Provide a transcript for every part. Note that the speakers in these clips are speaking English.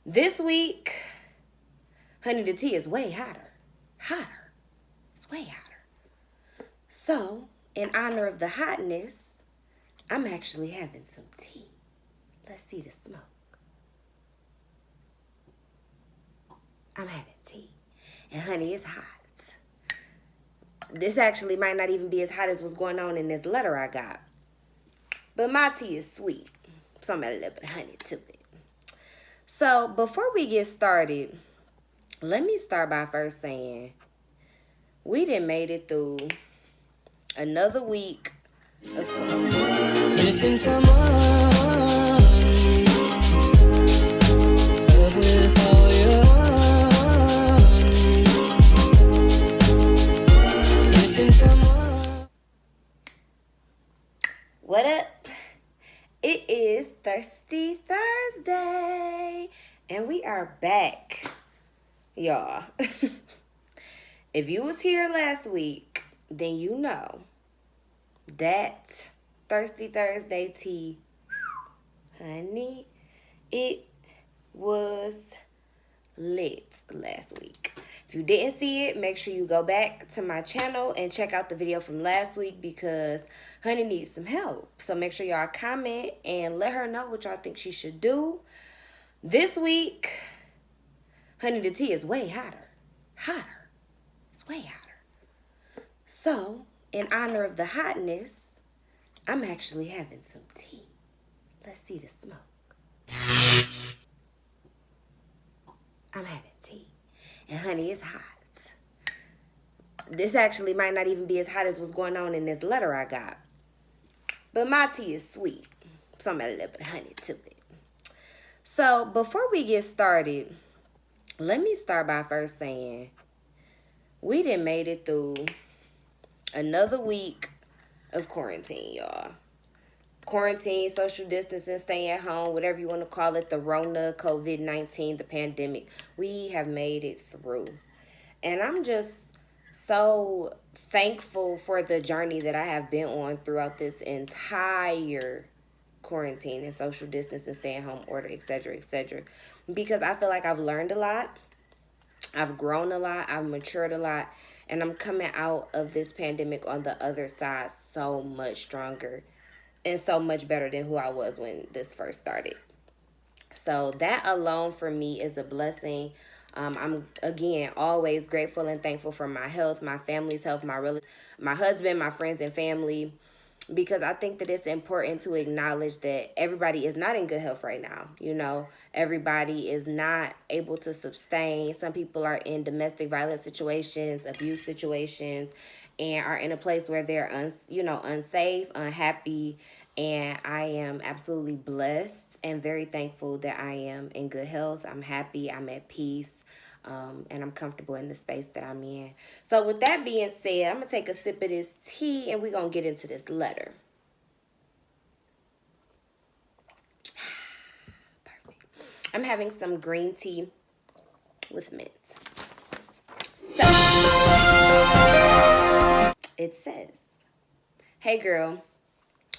This week, honey, the tea is way hotter. Hotter. It's way hotter. So, in honor of the hotness, I'm actually having some tea. Let's see the smoke. I'm having tea. And honey, it's hot. This actually might not even be as hot as what's going on in this letter I got. But my tea is sweet. So I'm adding a little bit of honey to it. So before we get started, let me start by first saying we done made it through another week of Missing someone with all your missing someone. What up? It is Thirsty Thursday, and we are back, y'all. If you was here last week, then you know that Thirsty Thursday tea, honey, it was lit last week. If you didn't see it, make sure you go back to my channel and check out the video from last week because honey needs some help. So make sure y'all comment and let her know what y'all think she should do. This week, honey, the tea is way hotter. Hotter. It's way hotter. So, in honor of the hotness, I'm actually having some tea. Let's see the smoke. I'm having tea. And honey, it's hot. This actually might not even be as hot as what's going on in this letter I got. But my tea is sweet. So I'm adding a little bit of honey to it. So before we get started, let me start by first saying we done made it through another week of quarantine, y'all. Quarantine, social distancing, stay at home, whatever you want to call it, the Rona, COVID-19, the pandemic. We have made it through. And I'm just so thankful for the journey that I have been on throughout this entire quarantine and social distance and stay at home order, etc., etc. Because I feel like I've learned a lot. I've grown a lot. I've matured a lot. And I'm coming out of this pandemic on the other side so much stronger and so much better than who I was when this first started. So that alone for me is a blessing. I'm, again, always grateful and thankful for my health, my family's health, my husband, my friends and family, because I think that it's important to acknowledge that everybody is not in good health right now. You know, everybody is not able to sustain. Some people are in domestic violence situations, abuse situations, and are in a place where they're unsafe, unhappy, and I am absolutely blessed and very thankful that I am in good health. I'm happy, I'm at peace, and I'm comfortable in the space that I'm in. So with that being said, I'm going to take a sip of this tea and we're going to get into this letter. Perfect. I'm having some green tea with mint. So, it says, "Hey girl,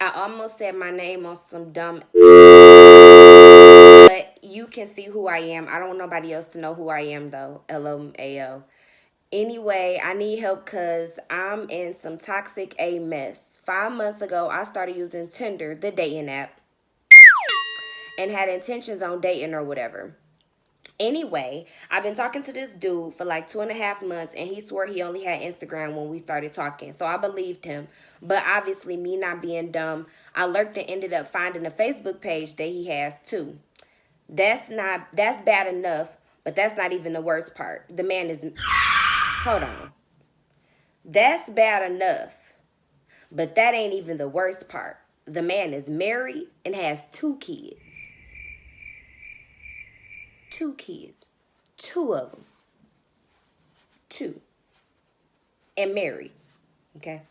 I almost said my name on some dumb, but you can see who I am. I don't want nobody else to know who I am though. LMAO. Anyway, I need help because I'm in some toxic A mess. 5 months ago, I started using Tinder, the dating app, and had intentions on dating or whatever. Anyway, I've been talking to this dude for like 2.5 months, and he swore he only had Instagram when we started talking. So I believed him. But obviously, me not being dumb, I lurked and ended up finding a Facebook page that he has too. That's bad enough, but that's not even the worst part. The man is, hold on. That's bad enough, but that ain't even the worst part. The man is married and has 2 kids. 2 kids. 2 of them. 2. And married. Okay?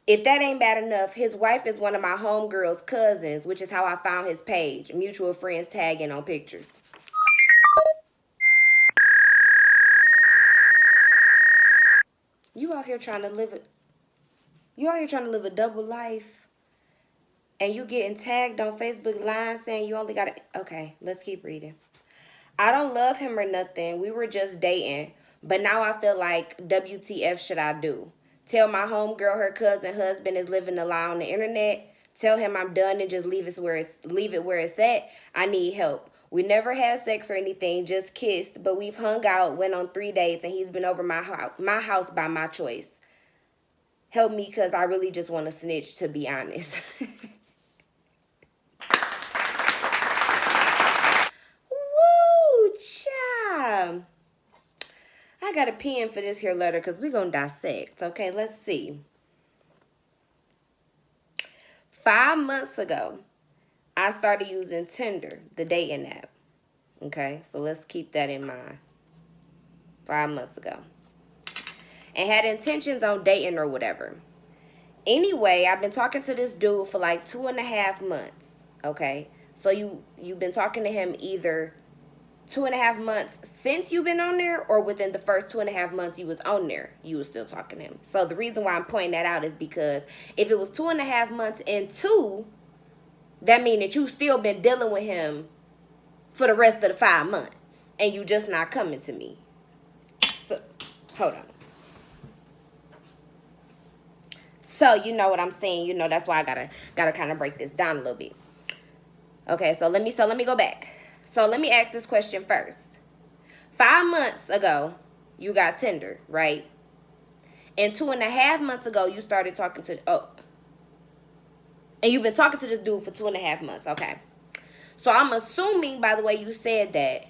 If that ain't bad enough, his wife is one of my homegirl's cousins, which is how I found his page. Mutual friends tagging on pictures. You out here trying to live a double life, and you getting tagged on Facebook Live saying you only got to... Okay, let's keep reading. I don't love him or nothing. We were just dating. But now I feel like, WTF should I do? Tell my homegirl her cousin husband is living a lie on the internet? Tell him I'm done and just leave it where it's at? I need help. We never had sex or anything, just kissed, but we've hung out, went on 3 dates, and he's been over my house by my choice. Help me, because I really just want to snitch, to be honest. Woo, child. I got a pen for this here letter because we're going to dissect. Okay, let's see. 5 months ago, I started using Tinder, the dating app. Okay, so let's keep that in mind. 5 months ago. And had intentions on dating or whatever. Anyway, I've been talking to this dude for like 2.5 months. Okay, so you've been talking to him either 2.5 months since you've been on there, or within the first 2.5 months you was on there, you was still talking to him. So the reason why I'm pointing that out is because if it was 2.5 months into, that mean that you still been dealing with him for the rest of the 5 months, and you just not coming to me. So, hold on. So you know what I'm saying. You know that's why I gotta kind of break this down a little bit. Okay, so let me go back. So let me ask this question first. 5 months ago, you got Tinder, right? And 2.5 months ago, you started talking to, and you've been talking to this dude for 2.5 months, okay? So I'm assuming, by the way you said that,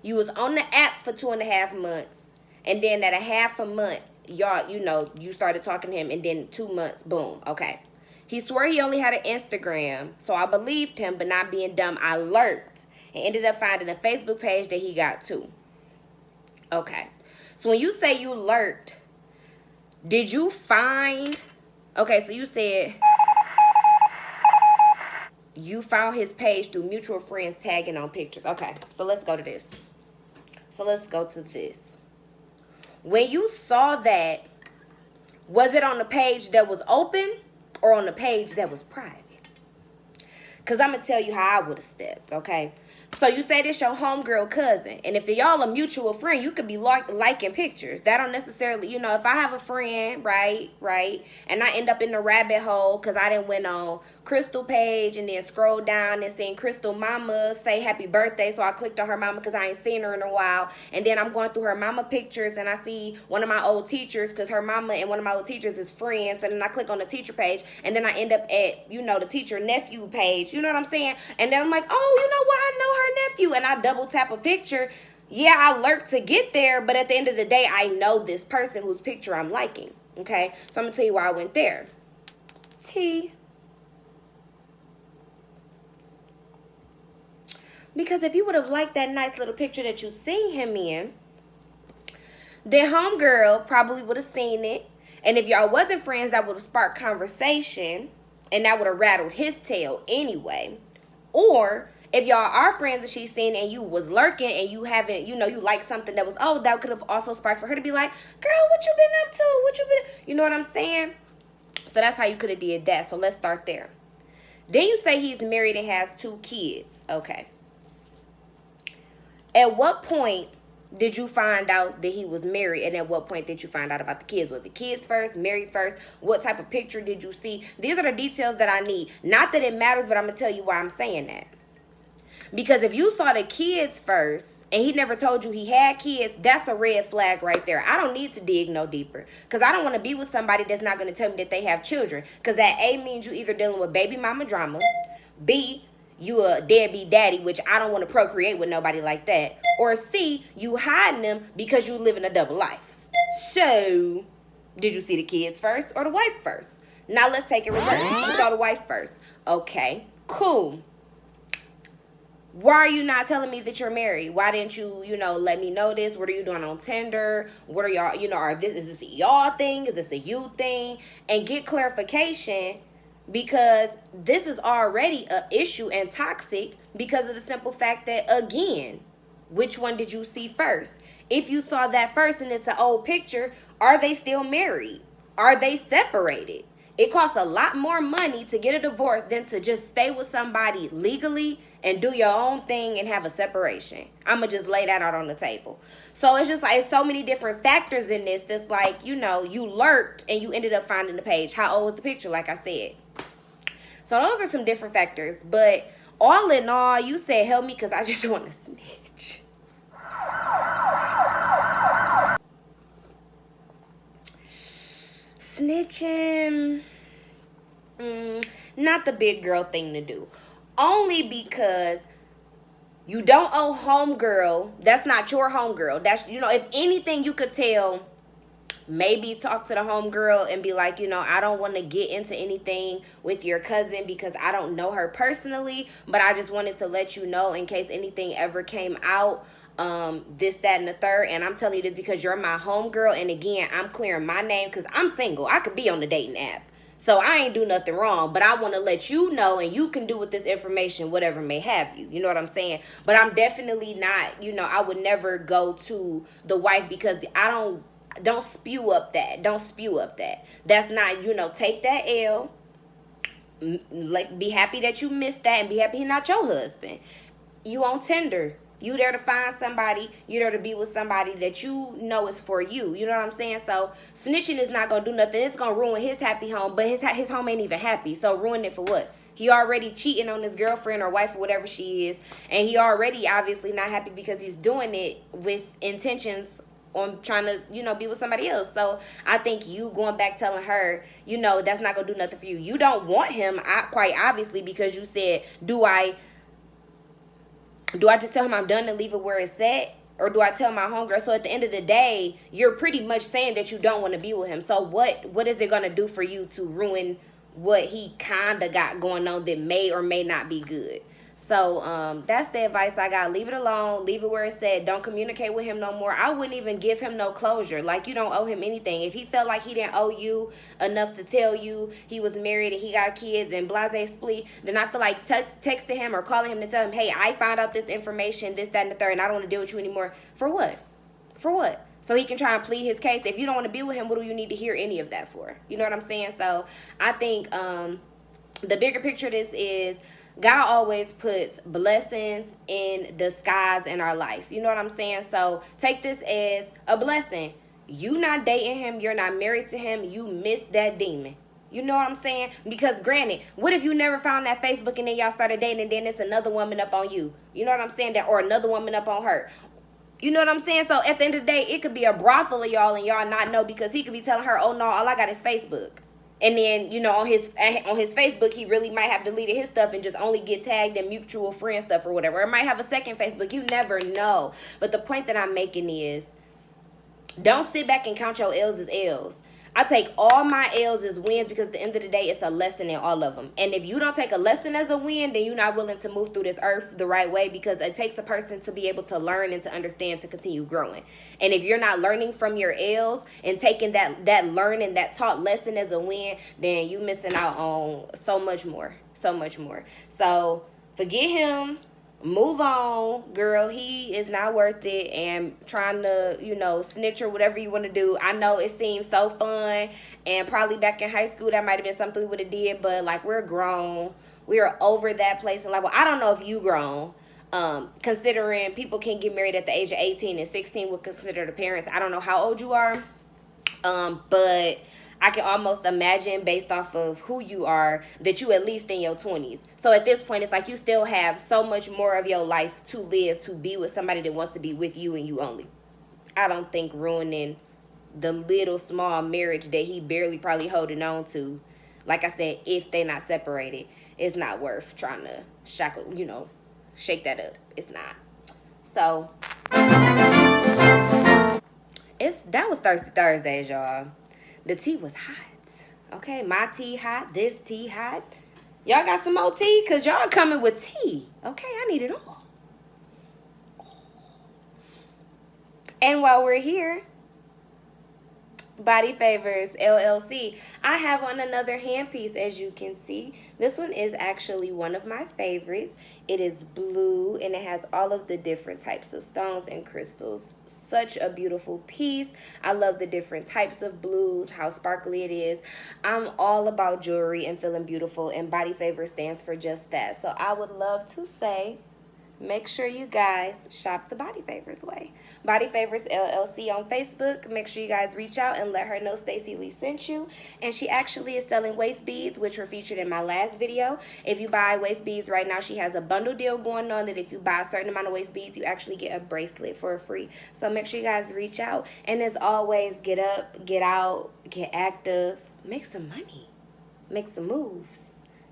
you was on the app for 2.5 months, and then at a half a month, y'all, you started talking to him, and then 2 months, boom, okay. He swore he only had an Instagram, so I believed him, but not being dumb, I lurked, and ended up finding a Facebook page that he got too. Okay, so when you say you lurked, did you find, okay, so you said you found his page through mutual friends tagging on pictures. Okay, so let's go to this. When you saw that, was it on the page that was open or on the page that was private? Because I'm going to tell you how I would have stepped, okay? So you say this your homegirl cousin. And if y'all a mutual friend, you could be liking pictures. That don't necessarily, if I have a friend, right, and I end up in the rabbit hole because I didn't went on Crystal page and then scroll down and seen Crystal mama say happy birthday. So I clicked on her mama because I ain't seen her in a while. And then I'm going through her mama pictures and I see one of my old teachers because her mama and one of my old teachers is friends. And then I click on the teacher page and then I end up at, the teacher nephew page. You know what I'm saying? And then I'm like, oh, you know what? I know her nephew. And I double tap a picture. Yeah, I lurked to get there. But at the end of the day, I know this person whose picture I'm liking. Okay? So I'm going to tell you why I went there. Because if you would have liked that nice little picture that you seen him in, then homegirl probably would have seen it. And if y'all wasn't friends, that would have sparked conversation. And that would have rattled his tail anyway. Or if y'all are friends and she's seen and you was lurking and you haven't, you like something that was, that could have also sparked for her to be like, girl, what you been up to? You know what I'm saying? So that's how you could have did that. So let's start there. Then you say he's married and has 2 kids. Okay. At what point did you find out that he was married, and at what point did you find out about the kids? Was it kids first, married first? What type of picture did you see? These are the details that I need. Not that it matters, but I'm going to tell you why I'm saying that. Because if you saw the kids first, and he never told you he had kids, that's a red flag right there. I don't need to dig no deeper. Because I don't want to be with somebody that's not going to tell me that they have children. Because that A means you either dealing with baby mama drama. B, you a deadbeat daddy, which I don't want to procreate with nobody like that. Or C, you hiding them because you living a double life. So, did you see the kids first or the wife first? Now let's take it reverse. You saw the wife first. Okay, cool. Why are you not telling me that you're married? Why didn't you, let me know this? What are you doing on Tinder? What are y'all, is this a y'all thing? Is this a you thing? And get clarification. Because this is already an issue and toxic because of the simple fact that, again, which one did you see first? If you saw that first and it's an old picture, are they still married? Are they separated? It costs a lot more money to get a divorce than to just stay with somebody legally and do your own thing and have a separation. I'm going to just lay that out on the table. So it's just like, it's so many different factors in this that's like, you know, you lurked and you ended up finding the page. How old was the picture, like I said? So those are some different factors. But all in all, you said help me because I just want to snitch. Snitching, not the big girl thing to do. Only because you don't owe homegirl. That's not your homegirl. That's, you know, if anything you could tell, maybe talk to the homegirl and be like, you know, I don't want to get into anything with your cousin because I don't know her personally, but I just wanted to let you know in case anything ever came out, this, that, and the third. And I'm telling you this because you're my homegirl. And again, I'm clearing my name because I'm single. I could be on the dating app. So I ain't do nothing wrong, but I want to let you know, and you can do with this information whatever may have you. You know what I'm saying? But I'm definitely not, you know, I would never go to the wife because don't spew up that. Don't spew up that. That's not, you know, take that L. Like, be happy that you missed that and be happy he's not your husband. You on Tinder. You there to find somebody. You there to be with somebody that you know is for you. You know what I'm saying? So snitching is not going to do nothing. It's going to ruin his happy home. But his home ain't even happy. So ruin it for what? He already cheating on his girlfriend or wife or whatever she is. And he already obviously not happy because he's doing it with intentions on trying to, you know, be with somebody else. So I think you going back telling her, you know, that's not going to do nothing for you. You don't want him, quite obviously, because you said, do I just tell him I'm done and leave it where it's at? Or do I tell my homegirl? So at the end of the day, you're pretty much saying that you don't want to be with him. So what is it going to do for you to ruin what he kind of got going on that may or may not be good? So that's the advice I got. Leave it alone. Leave it where it's at. Don't communicate with him no more. I wouldn't even give him no closure. Like, you don't owe him anything. If he felt like he didn't owe you enough to tell you he was married and he got kids and blase split, then I feel like texting him or calling him to tell him, hey, I found out this information, this, that, and the third, and I don't want to deal with you anymore. For what? For what? So he can try and plead his case. If you don't want to be with him, what do you need to hear any of that for? You know what I'm saying? So I think the bigger picture of this is, God always puts blessings in disguise in our life. You know what I'm saying? So take this as a blessing. You not dating him. You're not married to him. You missed that demon. You know what I'm saying? Because granted, what if you never found that Facebook and then y'all started dating and then it's another woman up on you? You know what I'm saying? Or another woman up on her. You know what I'm saying? So at the end of the day, it could be a brothel of y'all and y'all not know because he could be telling her, oh no, all I got is Facebook. And then, you know, on his Facebook, he really might have deleted his stuff and just only get tagged in mutual friend stuff or whatever. Or might have a second Facebook. You never know. But the point that I'm making is, don't sit back and count your L's as L's. I take all my L's as wins because at the end of the day, it's a lesson in all of them. And if you don't take a lesson as a win, then you're not willing to move through this earth the right way because it takes a person to be able to learn and to understand to continue growing. And if you're not learning from your L's and taking that learning, that taught lesson as a win, then you're missing out on so much more. So much more. So forget him. Move on, girl. He is not worth it. And trying to, you know, snitch or whatever you want to do. I know it seems so fun. And probably back in high school, that might have been something we would have did. But, like, we're grown. We are over that place. And, like, well, I don't know if you grown. Considering people can get married at the age of 18 and 16 would consider the parents. I don't know how old you are. But I can almost imagine based off of who you are that you at least in your 20s. So at this point, it's like you still have so much more of your life to live, to be with somebody that wants to be with you and you only. I don't think ruining the little small marriage that he barely probably holding on to, like I said, if they not separated, it's not worth trying to shackle, you know, shake that up. It's not. So that was Thirsty Thursdays, y'all. The tea was hot. Okay, my tea hot, this tea hot. Y'all got some more tea? Because y'all coming with tea. Okay, I need it all. And while we're here, Body Favors LLC. I have on another handpiece, as you can see. This one is actually one of my favorites. It is blue and it has all of the different types of stones and crystals. Such a beautiful piece. I love the different types of blues, how sparkly it is. I'm all about jewelry and feeling beautiful, and Body Favor stands for just that. So I would love to say, make sure you guys shop the Body Favors way. Body Favors LLC on Facebook. Make sure you guys reach out and let her know Stacey Lee sent you. And she actually is selling waist beads, which were featured in my last video. If you buy waist beads right now, she has a bundle deal going on that if you buy a certain amount of waist beads, you actually get a bracelet for free. So make sure you guys reach out. And as always, get up, get out, get active, make some money, make some moves,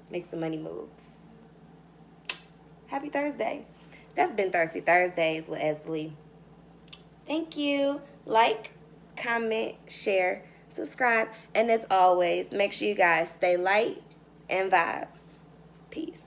make some money moves. Happy Thursday. That's been Thirsty Thursdays with Esley. Thank you. Like, comment, share, subscribe. And as always, make sure you guys stay light and vibe. Peace.